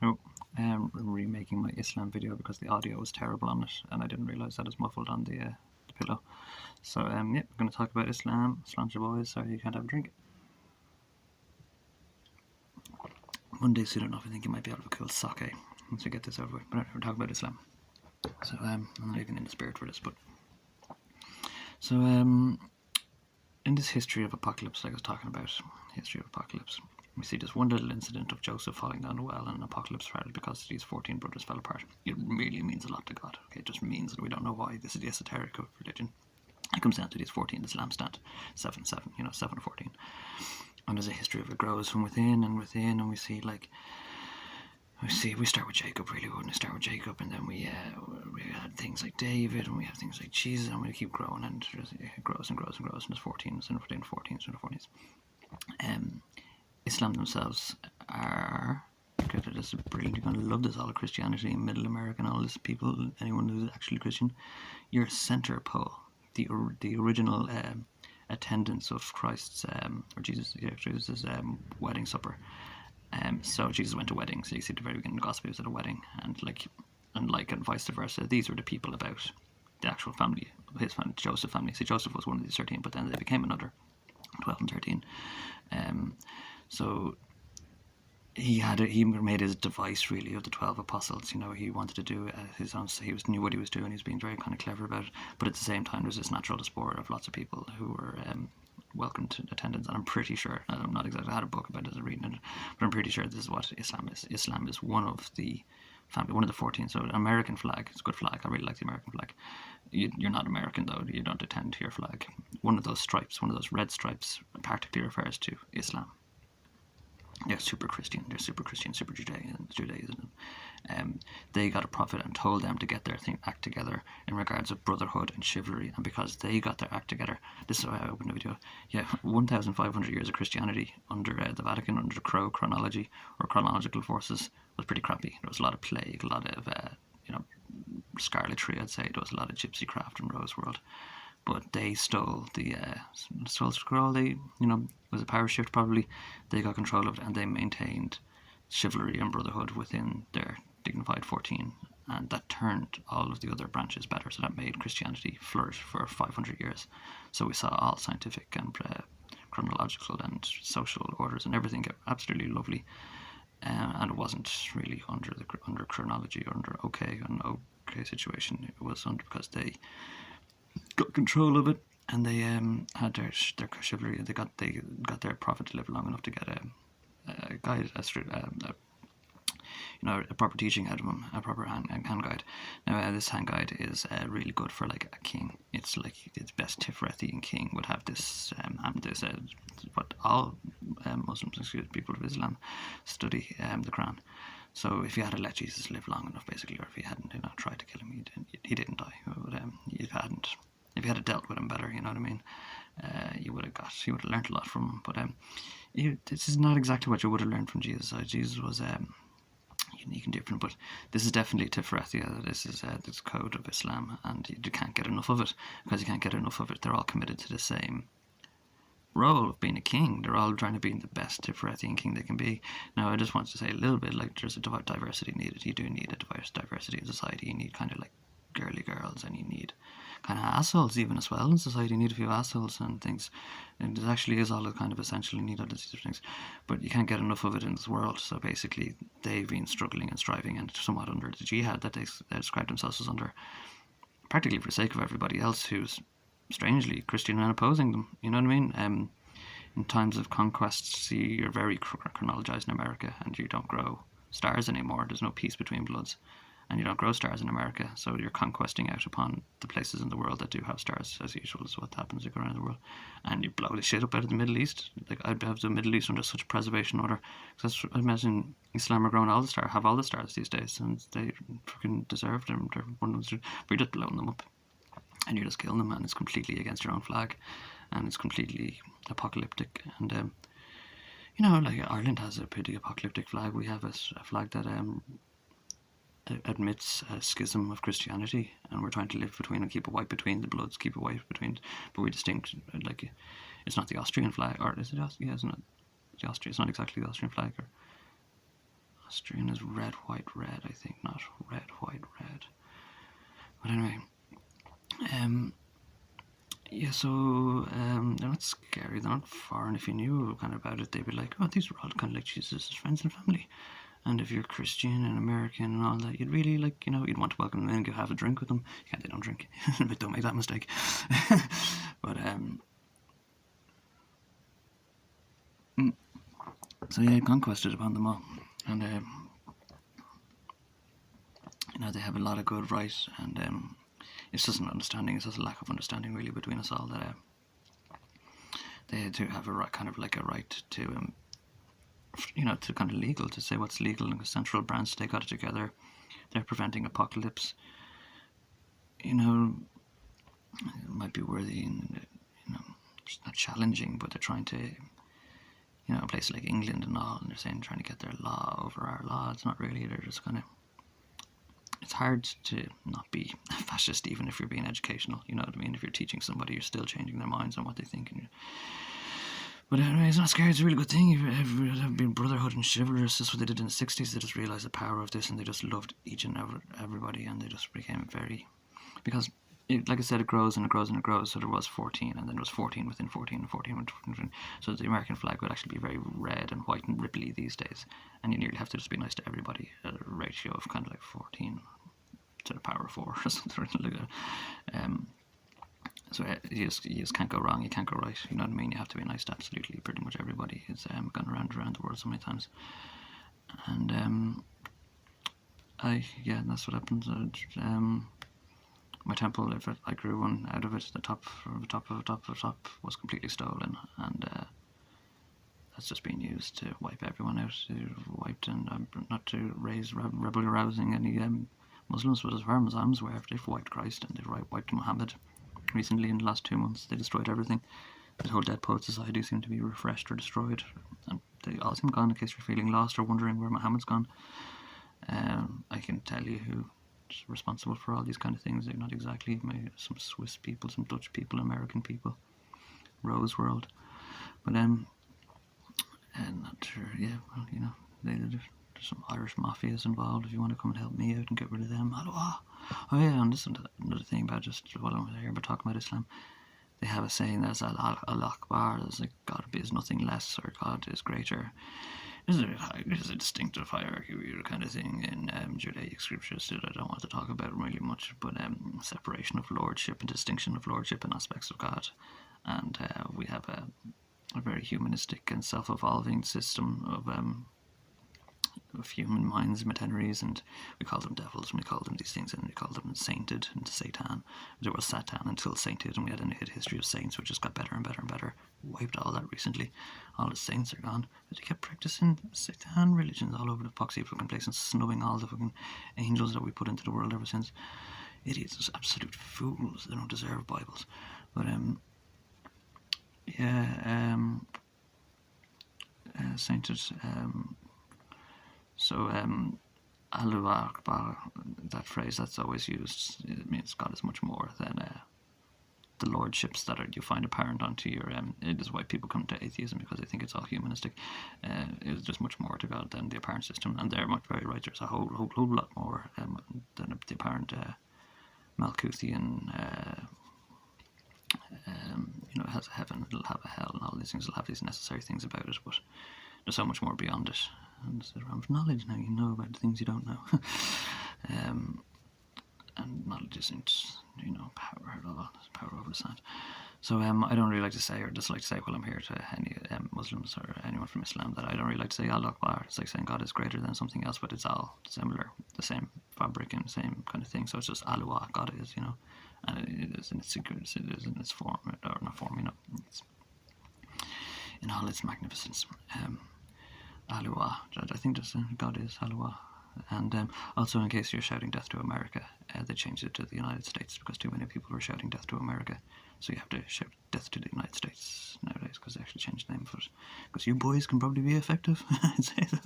Oh, I'm remaking my Islam video because the audio was terrible on it, and I didn't realise that it's muffled on the pillow. So yeah, we're going to talk about Islam. Sláinte boys, sorry you can't have a drink. One day soon enough, I think you might be able to have a cool sake once we get this over with. But we're talking about Islam. So I'm not even in the spirit for this, but so in this history of apocalypse, like I was talking about, history of apocalypse, we see this one little incident of Joseph falling down the well and an apocalypse started because these 14 brothers fell apart. It really means a lot to God. Okay, it just means that we don't know why. This is the esoteric of religion. It comes down to these 14, this lampstand, 7, 7, 7 or 14. And there's a history of it grows from within, and we see we start with Jacob, really, wouldn't we? Start with Jacob, and then we had things like David, and we have things like Jesus, and we keep growing, and it grows and grows and grows, and there's 14, and 14, 14, 14. Islam themselves are, this is brilliant, you're going to love this, all of Christianity in Middle America and all this people, anyone who's actually Christian, your center pole, the original attendance of Christ's, or Jesus' wedding supper. So Jesus went to weddings. So you see at the very beginning of the gospel, he was at a wedding, and vice versa. These were the people about the actual family, his family, Joseph's family. So Joseph was one of these 13, but then they became another 12 and 13. So he made his device really of the 12 apostles. He wanted to do his own. He knew what he was doing. He was being very kind of clever about it. But at the same time, there's this natural diaspora of lots of people who were welcome to attendance. And I'm pretty sure, I'm not exactly, I had a book about it, reading it, but I'm pretty sure this is what Islam is. Islam is one of the family, one of the 14. So an American flag, it's a good flag. I really like the American flag. You're not American though. You don't attend to your flag. One of those stripes, one of those red stripes, practically refers to Islam. They're super Christian, super Judaism. They got a prophet and told them to get their act together in regards of brotherhood and chivalry, and because they got their act together, this is why I opened the video. 1,500 years of Christianity under the Vatican, under the chronology or chronological forces, was pretty crappy. There was a lot of plague, a lot of scarletry, I'd say. There was a lot of gypsy craft in Rose World. But they stole the scroll. They, was a power shift probably. They got control of it, and they maintained chivalry and brotherhood within their dignified 14, and that turned all of the other branches better. So that made Christianity flourish for 500 years. So we saw all scientific and chronological and social orders and everything get absolutely lovely, and it wasn't really under chronology or under an okay situation. It was under because they got control of it, and they had their chivalry. They got their prophet to live long enough to get a guide, a proper teaching out of him, a proper hand guide. Now this hand guide is really good for like a king. It's like its best Tiferethian king would have this. What all Muslims, people of Islam, study the Quran. So if you had to let Jesus live long enough, basically, or if you hadn't, tried to kill him, he didn't die. But if you had dealt with him better, you know what I mean, you would have learned a lot from him. But this is not exactly what you would have learned from Jesus. Jesus was unique and different, but this is definitely Tiferethia. This is this code of Islam, and you can't get enough of it. Because you can't get enough of it, they're all committed to the same role of being a king. They're all trying to be the best Tiferethian king they can be. Now I just want to say a little bit, like, there's a diversity needed. You do need a diversity in society. You need kind of like girly girls, and you need kind of assholes even as well in society. You need a few assholes and things, and it actually is all kind of essential. You need all these different things, but you can't get enough of it in this world. So basically they've been struggling and striving, and somewhat under the jihad that they describe themselves as under, practically for the sake of everybody else who's strangely Christian and opposing them. You know what I mean? In times of conquest, you're very chronologized in America, and you don't grow stars anymore. There's no peace between bloods, and you don't grow stars in America. So you're conquesting out upon the places in the world that do have stars, as usual, is what happens to go around the world. And you blow the shit up out of the Middle East. Like, I'd have the Middle East under such preservation order. Because I imagine Islam are growing have all the stars these days, and they fucking deserve them. They're one of them, but you're just blowing them up, and you're just killing them, and it's completely against your own flag, and it's completely apocalyptic. And like Ireland has a pretty apocalyptic flag. We have a flag that admits a schism of Christianity, and we're trying to live between and keep it white between the bloods, but we distinct, like, it's not the Austrian flag, or is it? Yeah, isn't it? The Austrian, it's not exactly the Austrian flag, or Austrian is red, white, red, I think, not red, white, red. But anyway, yeah, so they're not scary, they're not foreign. If you knew kind of about it, they'd be like, oh, these are all kind of like Jesus' friends and family. And if you're Christian and American and all that, you'd really like, you'd want to welcome them in and go have a drink with them. Yeah, they don't drink. But don't make that mistake. But, so yeah, conquested upon them all. And, they have a lot of good right. And it's just an understanding, it's just a lack of understanding really between us all that they do have a right, kind of like a right to, to kind of legal, to say what's legal, and the central branch, they got it together. They're preventing apocalypse. It might be worthy, it's not challenging, but they're trying to, a place like England and all, and they're saying trying to get their law over our law. It's not really, they're just kind of, it's hard to not be fascist even if you're being educational, you know what I mean? If you're teaching somebody, you're still changing their minds on what they think. But anyway, it's not scary, it's a really good thing. Have been brotherhood and chivalrous. That's what they did in the 60s. They just realised the power of this, and they just loved each and everybody, and they just became very... Because, like I said, it grows and it grows and it grows. So there was 14, and then there was 14 within 14 and 14 within 14. So the American flag would actually be very red and white and ripply these days. And you nearly have to just be nice to everybody at a ratio of kind of like 14 to the power of 4 or something like that. So you just can't go wrong, you can't go right, you know what I mean? You have to be nice to absolutely pretty much everybody. It's gone around the world so many times. And that's what happens. My temple, if I grew one out of it, the top was completely stolen, and that's just been used to wipe everyone out. Wiped, and not to raise rebel arousing any Muslims, but as far as I'm aware, they've wiped Christ and they've wiped Muhammad. Recently, in the last 2 months, they destroyed everything. The whole Dead Poet Society seemed to be refreshed or destroyed, and they all seem gone. In case you're feeling lost or wondering where Muhammad's gone, I can tell you who's responsible for all these kind of things. They're not exactly some Swiss people, some Dutch people, American people, Rose World, but I'm not sure. Yeah, well, there's some Irish mafias involved. If you want to come and help me out and get rid of them, oh yeah, and this is another thing about just what I'm here about talking about Islam. They have a saying that's Allah Akbar. There's like God is nothing less, or God is greater. There's a distinctive hierarchy kind of thing in Judaic scriptures that I don't want to talk about really much, but separation of lordship and distinction of lordship and aspects of God, and we have a very humanistic and self-evolving system of human minds, metenaries, and we call them devils, and we call them these things, and we call them sainted and Satan. There was Satan until sainted, and we had a history of saints which just got better and better and better. Wiped all that recently. All the saints are gone, but they kept practicing Satan religions all over the poxy fucking place and snubbing all the fucking angels that we put into the world ever since. Idiots, just absolute fools. They don't deserve Bibles. But sainted. So Allahu Akbar, that phrase that's always used, it means God is much more than the lordships that you find apparent onto your. It is why people come to atheism, because they think it's all humanistic. It's just much more to God than the apparent system, and they're much very right. There's a whole lot more than the apparent Malkuthian. It has a heaven, it'll have a hell, and all these things will have these necessary things about it, but there's so much more beyond it. And it's around knowledge now, you know about the things you don't know. And knowledge isn't, power at all. It's power over the sand. So I don't really like to say, or just like to say while I'm here to any Muslims or anyone from Islam, that I don't really like to say Allah Akbar. It's like saying God is greater than something else, but it's all similar, the same fabric and same kind of thing. So it's just Allah, God is, and it is in its secrets, it is in its form, or not form, it's in all its magnificence. Allah, I think that's God is Allah. And also, in case you're shouting death to America, they changed it to the United States because too many people were shouting death to America. So you have to shout death to the United States nowadays because they actually changed the name for it. Because you boys can probably be effective, I'd say that.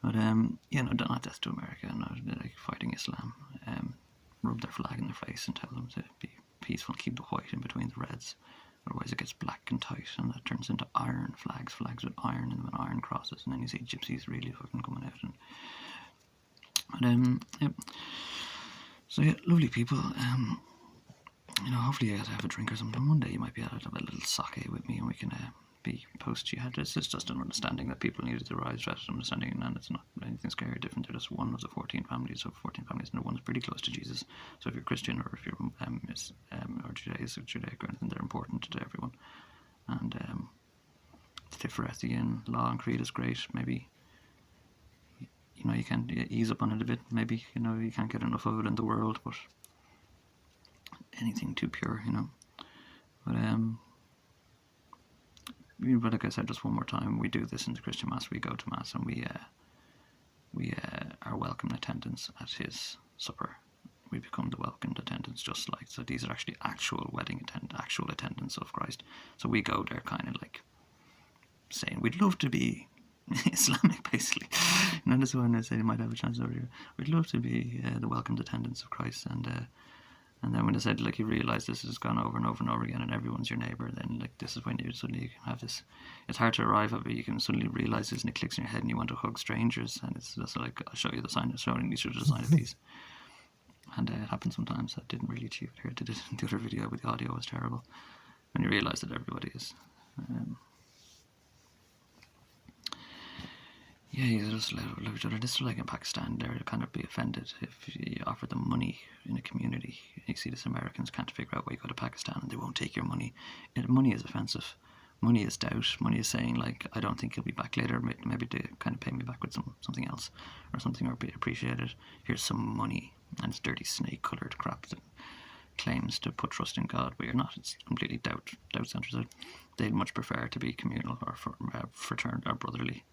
But, not death to America, like fighting Islam. Rub their flag in their face and tell them to be peaceful and keep the white in between the reds. Otherwise it gets black and tight, and that turns into iron flags with iron in them and iron crosses, and then you see gypsies really fucking coming out. And yeah. So yeah, lovely people. Hopefully I get to have a drink or something. One day you might be able to have a little sake with me, and we can be post-jihad. It's just an understanding that people needed to rise to that understanding, and it's not anything scary or different. They're just one of the 14 families, and the one's pretty close to Jesus. So if you're Christian or if you're or Judaic or anything, they're important to everyone. And Tiferet in law and creed is great. Maybe you can ease up on it a bit. Maybe you can't get enough of it in the world, but anything too pure, But like I said, just one more time, we do this in the Christian Mass. We go to Mass, and we are welcome attendants at his supper. We become the welcomed attendants, just like, so these are actually actual actual attendants of Christ. So we go there kind of like saying we'd love to be Islamic, basically. That's why I say you might have a chance over here. We'd love to be the welcomed attendants of Christ, and then when they said, like, you realise this has gone over and over and over again and everyone's your neighbour, then, like, this is when you suddenly have this. It's hard to arrive at, but you can suddenly realise this, and it clicks in your head and you want to hug strangers, and it's just like, I'll show you the sign, showing you the sign of peace. And it happens sometimes. I didn't really achieve it here. I did it in the other video, but the audio was terrible. When you realise that everybody is. Yeah, you just love each other. This is like in Pakistan, they're kind of be offended if you offer them money in a community. You see this Americans can't figure out why you go to Pakistan and they won't take your money. Money is offensive. Money is doubt. Money is saying, like, I don't think you'll be back later. Maybe to kind of pay me back with something else or something, or be appreciated. Here's some money, and it's dirty snake-coloured crap that claims to put trust in God, but you're not. It's completely doubt-centered. They'd much prefer to be communal or fraternal or brotherly.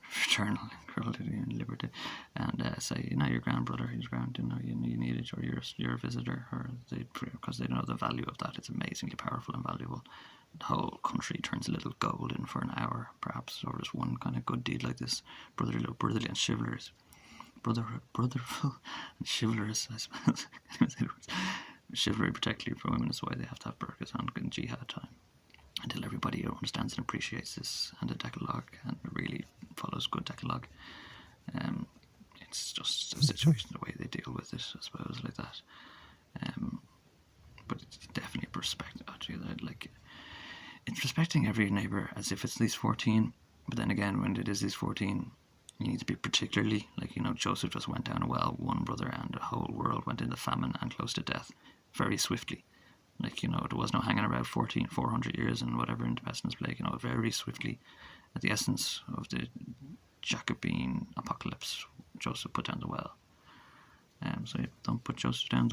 Fraternal equality and liberty, and say, your grandbrother, he's grand, you need it, or you're a visitor, or because they know the value of that. It's amazingly powerful and valuable. The whole country turns a little golden for an hour, perhaps, or just one kind of good deed like this. Brotherly and chivalrous, brotherful and chivalrous, I suppose. Chivalry, particularly for women, is why they have to have burqas on in jihad time. Until everybody understands and appreciates this, and the Decalogue, and really follows good Decalogue. It's just a situation, the way they deal with it, I suppose, like that. But it's definitely like, it's respecting every neighbour as if it's these 14. But then again, when it is these 14, you need to be particularly, like, Joseph just went down a well, one brother, and the whole world went into famine and close to death very swiftly. Like, there was no hanging around 400 years and whatever in the pestilence plague, very swiftly, at the essence of the Jacobin apocalypse, Joseph put down the well. So don't put Joseph down the well.